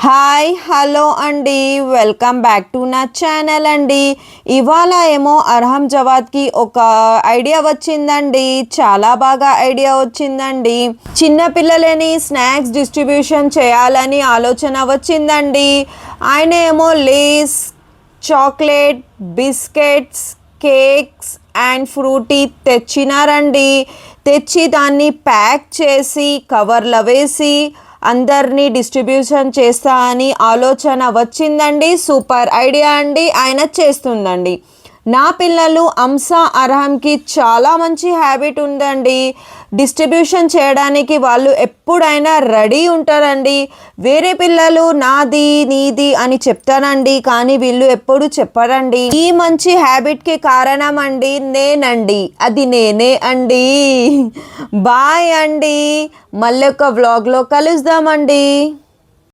Hi hello అండి, welcome back to నా channel అండి. ఇవాళ ఏమో అర్హమ్ జవాద్కి ఒక ఐడియా వచ్చిందండి. చాలా బాగా ఐడియా వచ్చిందండి. చిన్నపిల్లలని స్నాక్స్ డిస్ట్రిబ్యూషన్ చేయాలని ఆలోచన వచ్చిందండి. ఆయన ఏమో Lay's, chocolate, biscuits, cakes and fruity తెచ్చినారండి. తెచ్చి దాన్ని ప్యాక్ చేసి కవర్లో వేసి అందరినీ డిస్ట్రిబ్యూషన్ చేస్తా అని ఆలోచన వచ్చిందండి. సూపర్ ఐడియా అండి, ఆయన చేస్తుందండి. నా పిల్లలు అంసా అర్హంకి చాలా మంచి హ్యాబిట్ ఉందండి. డిస్ట్రిబ్యూషన్ చేయడానికి వాళ్ళు ఎప్పుడైనా రెడీ ఉంటారండి. వేరే పిల్లలు నాది నీది అని చెప్తానండి, కానీ వీళ్ళు ఎప్పుడు చెప్పరండి. ఈ మంచి హ్యాబిట్కి కారణం అండి నేనండి, అది నేనే అండి. బాయ్ అండి, మళ్ళీ ఒక వ్లాగ్లో కలుద్దామండి.